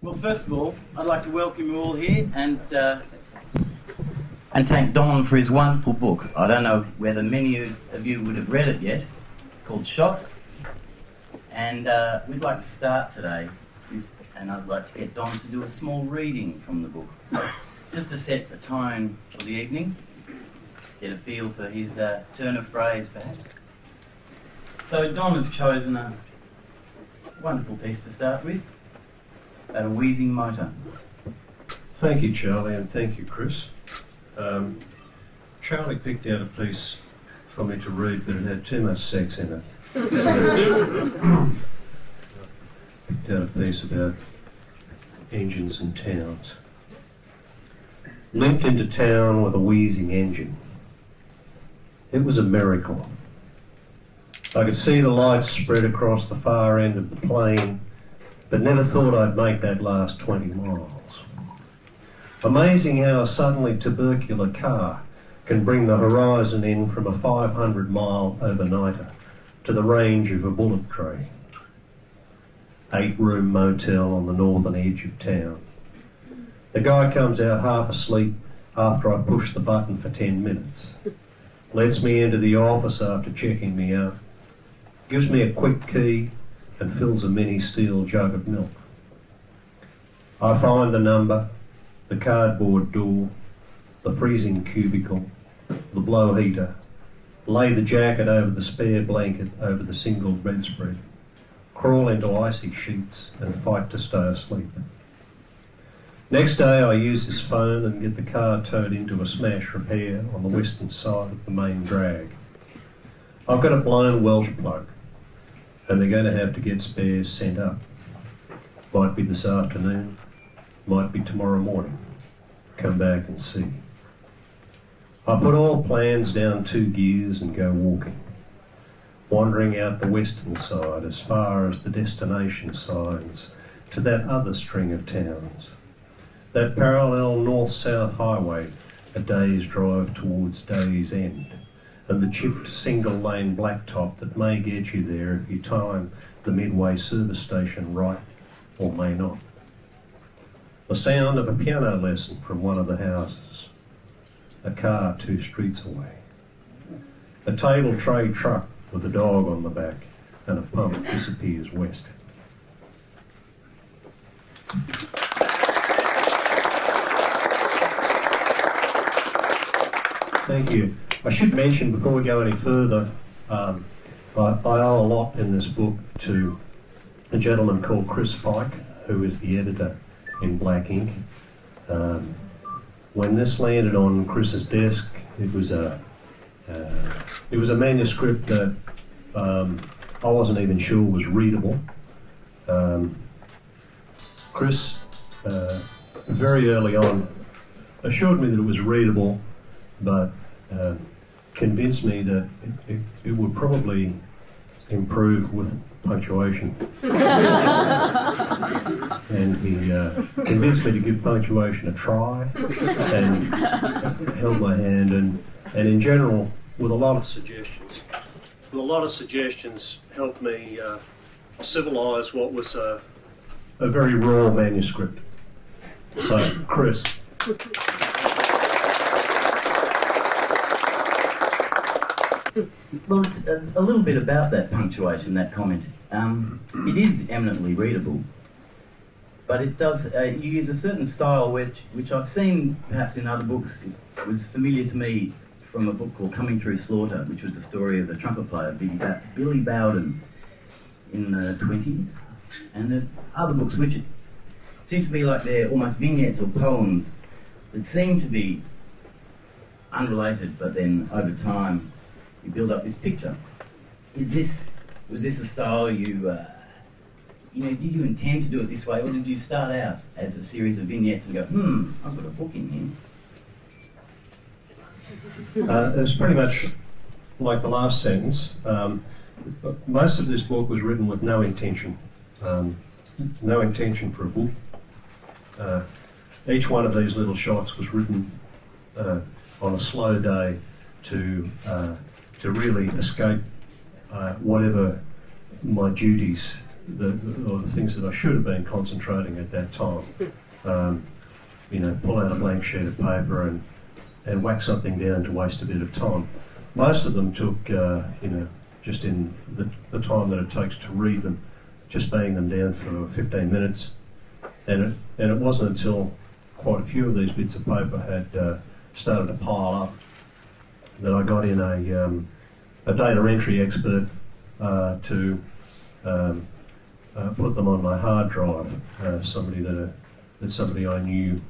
Well, first of all, I'd like to welcome you all here and thank Don for his wonderful book. I don't know whether many of you would have read it yet. It's called Shots, and we'd like to start today and I'd like to get Don to do a small reading from the book, just to set the tone for the evening, get a feel for his turn of phrase perhaps. So Don has chosen a wonderful piece to start with, about a wheezing motor. Thank you, Charlie, and thank you, Chris. Charlie picked out a piece for me to read, but it had too much sex in it. Picked out a piece about engines and towns. Limped into town with a wheezing engine. It was a miracle. I could see the lights spread across the far end of the plain, but never thought I'd make that last 20 miles. Amazing how a suddenly tubercular car can bring the horizon in from a 500-mile overnighter to the range of a bullet train. 8-room motel on the northern edge of town. The guy comes out half asleep after I push the button for 10 minutes. Lets me into the office after checking me out. Gives me a quick key and fills a mini steel jug of milk. I find the number, the cardboard door, the freezing cubicle, the blow heater, lay the jacket over the spare blanket over the single bedspread, crawl into icy sheets and fight to stay asleep. Next day I use his phone and get the car towed into a smash repair on the western side of the main drag. I've got a blown Welsh plug, and they're going to have to get spares sent up. Might be this afternoon, might be tomorrow morning. Come back and see. I put all plans down 2 gears and go walking, wandering out the western side as far as the destination signs to that other string of towns, that parallel north-south highway a day's drive towards Day's End, and the chipped single-lane blacktop that may get you there if you time the Midway service station right, or may not. The sound of a piano lesson from one of the houses. A car 2 streets away. A table tray truck with a dog on the back, and a pump disappears west. Thank you. I should mention before we go any further, I owe a lot in this book to a gentleman called Chris Fike, who is the editor in Black Ink. When this landed on Chris's desk, it was a manuscript that I wasn't even sure was readable. Chris, very early on, assured me that it was readable, but convinced me that it would probably improve with punctuation. And he convinced me to give punctuation a try, and held my hand, and in general, with a lot of suggestions, helped me civilise what was a very raw manuscript. So, Chris. Well, it's a little bit about that punctuation, that comment. It is eminently readable, but it does, you use a certain style which I've seen perhaps in other books. It was familiar to me from a book called Coming Through Slaughter, which was the story of a trumpet player, Billy Bowden, in the 20s. And the other books which seem to be like they're almost vignettes or poems that seem to be unrelated, but then over time you build up this picture. Was this a style did you intend to do it this way, or did you start out as a series of vignettes and go, I've got a book in here? It was pretty much like the last sentence. Most of this book was written with no intention for a book. Each one of these little shots was written on a slow day to really escape whatever my duties the things that I should have been concentrating at that time. Pull out a blank sheet of paper and whack something down to waste a bit of time. Most of them took, just in the time that it takes to read them, just banging them down for 15 minutes. And it wasn't until quite a few of these bits of paper had started to pile up that I got in a data entry expert to put them on my hard drive. Somebody I knew.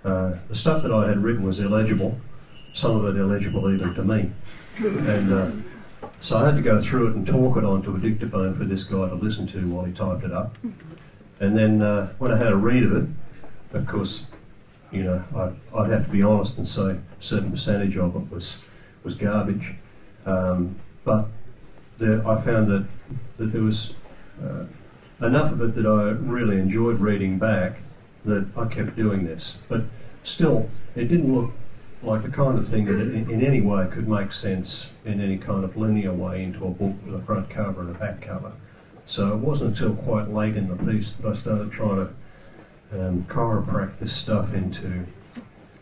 The stuff that I had written was illegible, some of it illegible even to me, and so I had to go through it and talk it onto a dictaphone for this guy to listen to while he typed it up. And then when I had a read of it, of course, I'd have to be honest and say a certain percentage of it was garbage. But I found that there was enough of it that I really enjoyed reading back that I kept doing this. But still, it didn't look like the kind of thing that in any way could make sense in any kind of linear way into a book with a front cover and a back cover. So it wasn't until quite late in the piece that I started trying to chiropract this stuff into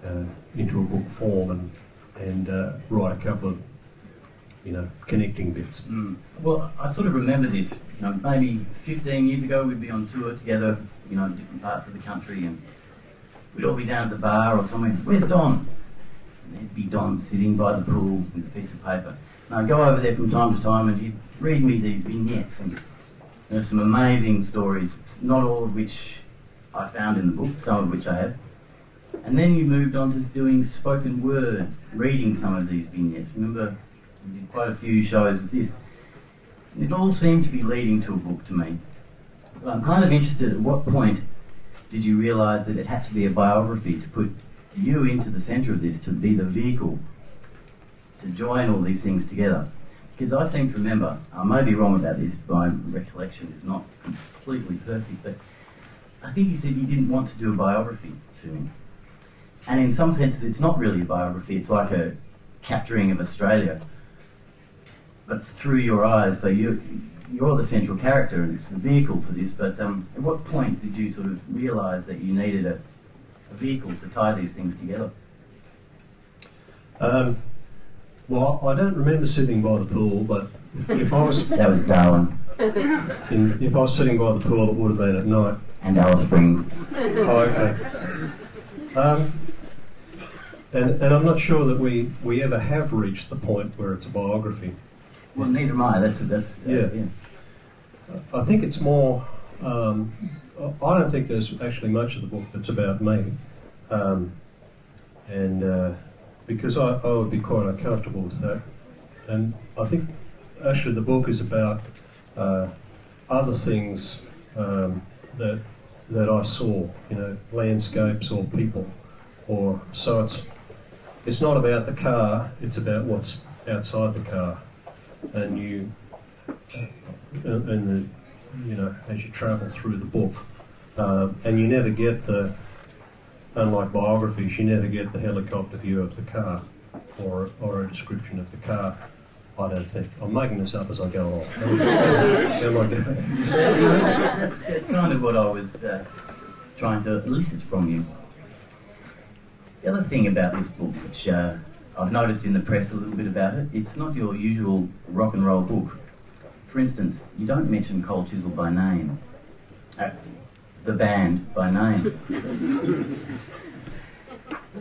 a book form and write a couple of connecting bits. Well, I sort of remember this. Maybe 15 years ago we'd be on tour together, in different parts of the country, and we'd all be down at the bar or somewhere. Where's Don? And there'd be Don sitting by the pool with a piece of paper. And I'd go over there from time to time and he'd read me these vignettes, and there's some amazing stories, not all of which I found in the book, some of which I have. And then you moved on to doing spoken word, reading some of these vignettes. Remember, we did quite a few shows of this. It all seemed to be leading to a book to me. But I'm kind of interested, at what point did you realise that it had to be a biography to put you into the centre of this, to be the vehicle, to join all these things together? Because I seem to remember, I may be wrong about this, my recollection is not completely perfect, but I think you said you didn't want to do a biography to me. And in some senses it's not really a biography, it's like a capturing of Australia, but it's through your eyes, so you're the central character and it's the vehicle for this. But at what point did you sort of realise that you needed a vehicle to tie these things together? Well, I don't remember sitting by the pool, but if I was... That was Darwin. If I was sitting by the pool, it would have been at night. And Alice Springs. Oh, okay. And I'm not sure that we ever have reached the point where it's a biography. Well, neither am I. That's yeah. I think it's more... I don't think there's actually much of the book that's about me. Because I would be quite uncomfortable with that. And I think actually the book is about other things that I saw, landscapes or people. So it's not about the car, it's about what's outside the car. And as you travel through the book, and you never get unlike biographies, you never get the helicopter view of the car or a description of the car. I don't think. I'm making this up as I go along. That's kind of what I was trying to elicit from you. The other thing about this book, which I've noticed in the press a little bit about it, it's not your usual rock and roll book. For instance, you don't mention Cold Chisel by name. The band by name.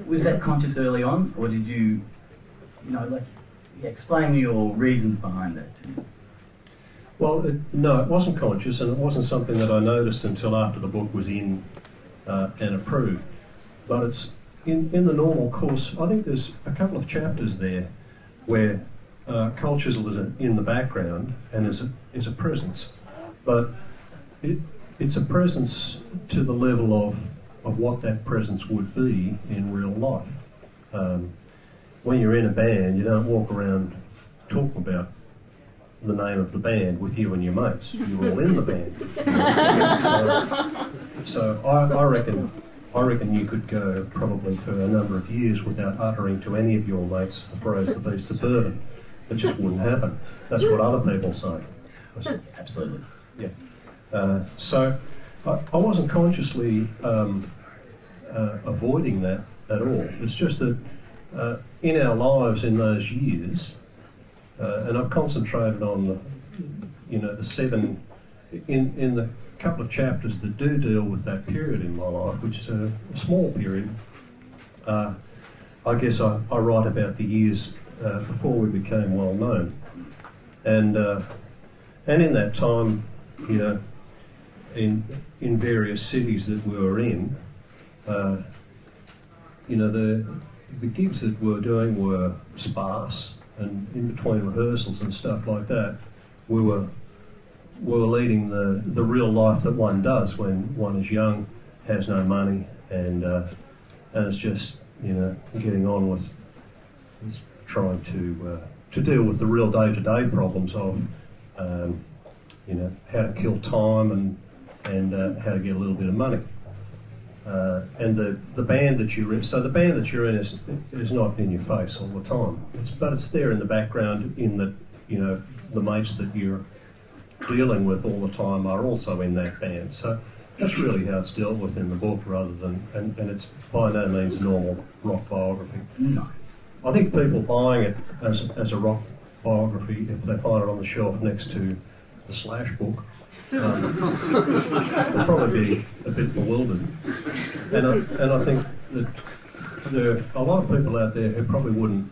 Was that conscious early on, or did you, explain your reasons behind that to me? Well, no, it wasn't conscious, and it wasn't something that I noticed until after the book was in and approved. But it's in the normal course. I think there's a couple of chapters there where Cold Chisel is in the background and is a presence, but it's a presence to the level of what that presence would be in real life. When you're in a band, you don't walk around talking about the name of the band with you and your mates. You're all in the band. So I reckon you could go probably for a number of years without uttering to any of your mates the phrase "the beast's suburban." It just wouldn't happen. That's what other people say. Absolutely. Yeah. So I wasn't consciously avoiding that at all. It's just that in our lives in those years, and I've concentrated on the 7 in the couple of chapters that do deal with that period in my life, which is a small period. I guess I write about the years before we became well known, and in that time, in various cities that we were in, the gigs that we were doing were sparse, and in between rehearsals and stuff like that, we were leading the real life that one does when one is young, has no money, and is just getting on with trying to deal with the real day-to-day problems of how to kill time and how to get a little bit of money. And the band that you're in, so the band that you're in is not in your face all the time. But it's there in the background, in that the mates that you're dealing with all the time are also in that band. So that's really how it's dealt with in the book, rather than, and it's by no means a normal rock biography. No. I think people buying it as a rock biography, if they find it on the shelf next to the Slash book, they'll probably be a bit bewildered. And I think that there are a lot of people out there who probably wouldn't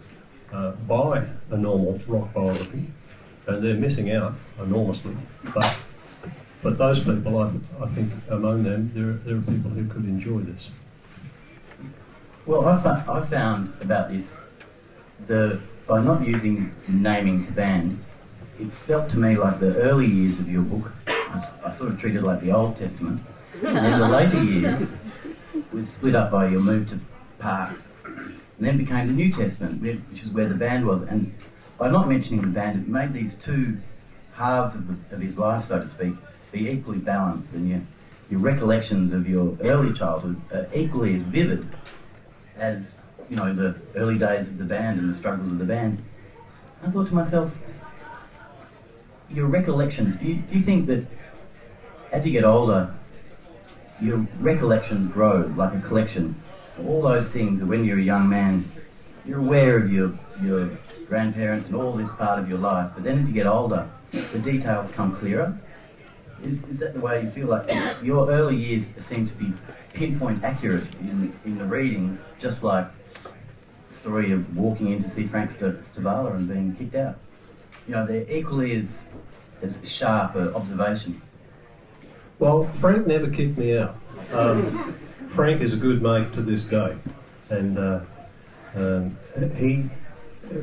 buy a normal rock biography, and they're missing out enormously. But those people, I think among them, there are people who could enjoy this. Well, I found about this, by not using naming the band, it felt to me like the early years of your book, I sort of treated like the Old Testament, and then the later years was split up by your move to Parks, and then became the New Testament, which is where the band was. And by not mentioning the band, it made these two halves of his life, so to speak, be equally balanced, and your recollections of your early childhood are equally as vivid as the early days of the band and the struggles of the band. I thought to myself, your recollections, do you think that as you get older, your recollections grow like a collection of all those things that when you're a young man, you're aware of your grandparents and all this part of your life, but then as you get older, the details come clearer? Is that the way you feel? Like your early years seem to be pinpoint accurate in the reading, just like the story of walking in to see Frank Stavala and being kicked out. They're equally as sharp an observation. Well, Frank never kicked me out. Frank is a good mate to this day, and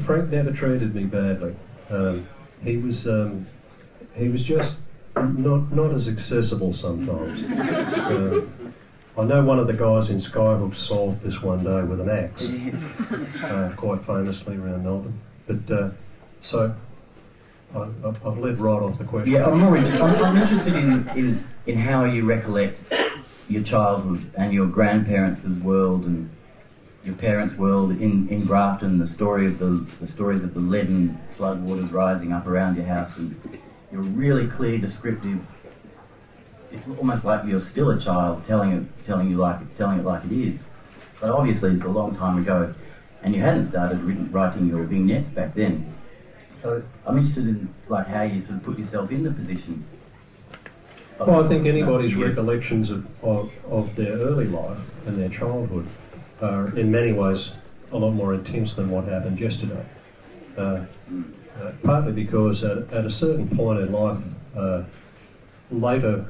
Frank never treated me badly. He was just not as accessible sometimes. I know one of the guys in Skyhook solved this one day with an axe, quite famously around Melbourne. But so I've led right off the question. Yeah, I'm interested in how you recollect your childhood and your grandparents' world and your parents' world in Grafton. The stories of the leaden floodwaters rising up around your house, and you're really clear, descriptive. It's almost like you're still a child telling it like it is. But obviously it's a long time ago, and you hadn't started writing your vignettes back then. So I'm interested in how you sort of put yourself in the position. Well, I think anybody's recollections of their early life and their childhood are in many ways a lot more intense than what happened yesterday. Partly because at a certain point in life, later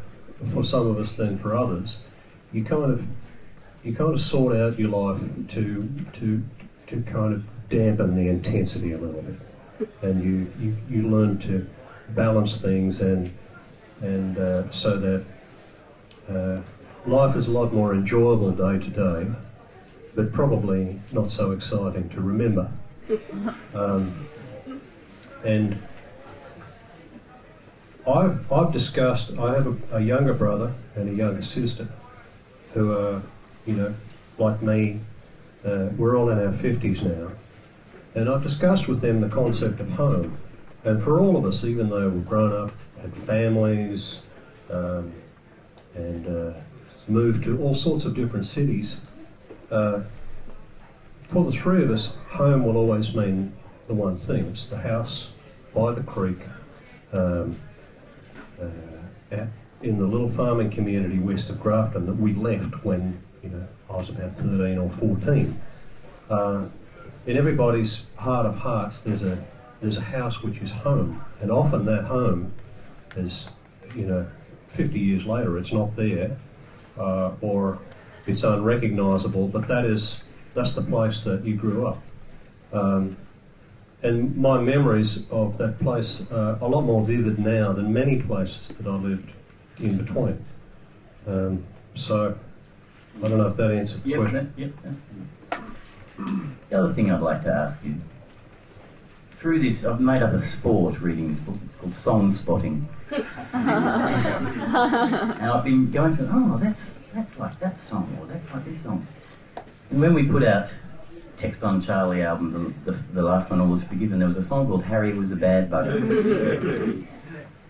for some of us than for others, you kind of sort out your life to kind of dampen the intensity a little bit, and you learn to balance things and so that life is a lot more enjoyable day to day, but probably not so exciting to remember. And I've discussed, I have a younger brother and a younger sister who are, like me, we're all in our 50s now, and I've discussed with them the concept of home And for all of us, even though we've grown up, had families, and moved to all sorts of different cities, for the three of us, home will always mean the one thing. It's the house by the creek, in the little farming community west of Grafton that we left when I was about 13 or 14. In everybody's heart of hearts, there's a house which is home, and often that home is, 50 years later, it's not there, or it's unrecognisable. But that's the place that you grew up, and my memories of that place are a lot more vivid now than many places that I lived in between. So I don't know if that answers the question. Yep. The other thing I'd like to ask you, through this, I've made up a sport reading this book. It's called Song Spotting. And I've been going through, that's like that song, or that's like this song. And when we put out Text on Charlie album, the last one, All Was Forgiven, there was a song called Harry Was a Bad Bugger.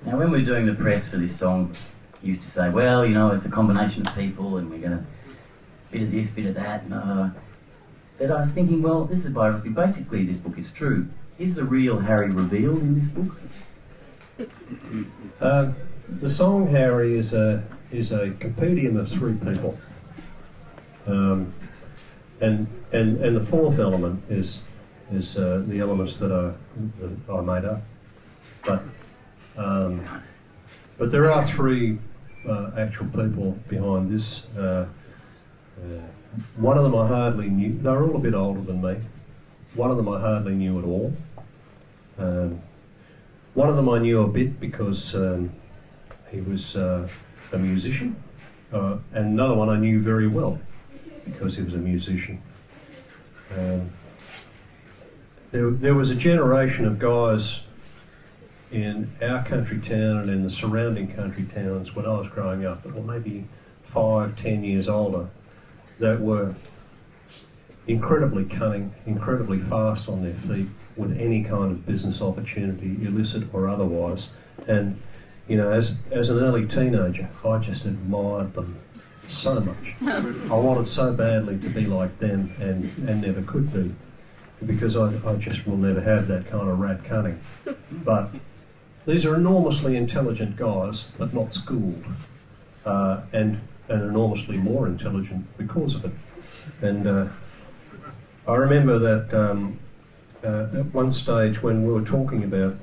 Now when we were doing the press for this song, you used to say, well, it's a combination of people and we're going to bit of this, bit of that. But I was thinking, well, this is a biography. Basically, this book is true. Is the real Harry revealed in this book? The song Harry is a compendium of three people, and the fourth element is the elements that I made up. But there are three actual people behind this. One of them I hardly knew. They were all a bit older than me. One of them I hardly knew at all. One of them I knew a bit because he was a musician, and another one I knew very well because he was a musician. There was a generation of guys in our country town and in the surrounding country towns when I was growing up that were maybe 5-10 years older, that were incredibly cunning, incredibly fast on their feet with any kind of business opportunity, illicit or otherwise. And, as an early teenager, I just admired them so much. I wanted so badly to be like them and never could be, because I just will never have that kind of rat cunning. But these are enormously intelligent guys, but not schooled, and enormously more intelligent because of it. And I remember that at one stage when we were talking about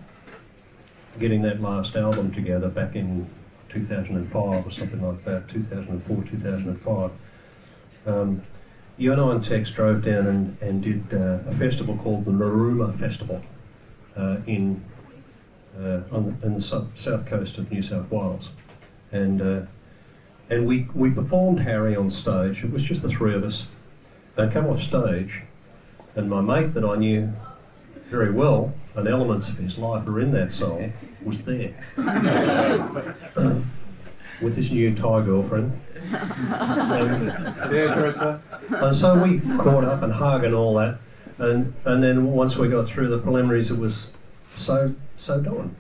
getting that last album together back in 2005 or something like that, 2004, 2005, you and I and Tex drove down and did a festival called the Narooma Festival on the south coast of New South Wales. And we performed Harry on stage. It was just the three of us. They come off stage, and my mate that I knew very well, and elements of his life are in that song, was there with his new Thai girlfriend. And so we caught up and hugged and all that, and then once we got through the preliminaries, it was so Don,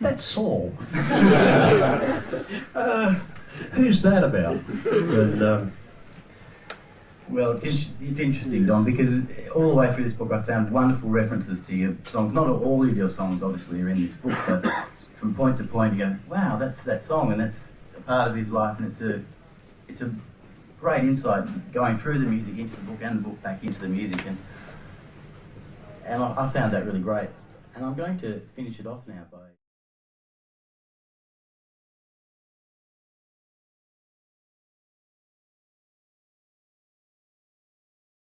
that song. Who's that about? And, well, it's interesting, Don, because all the way through this book I found wonderful references to your songs. Not all of your songs, obviously, are in this book, but from point to point you go, wow, that's that song, and that's a part of his life, and it's a great insight going through the music into the book and the book back into the music, and I found that really great. And I'm going to finish it off now by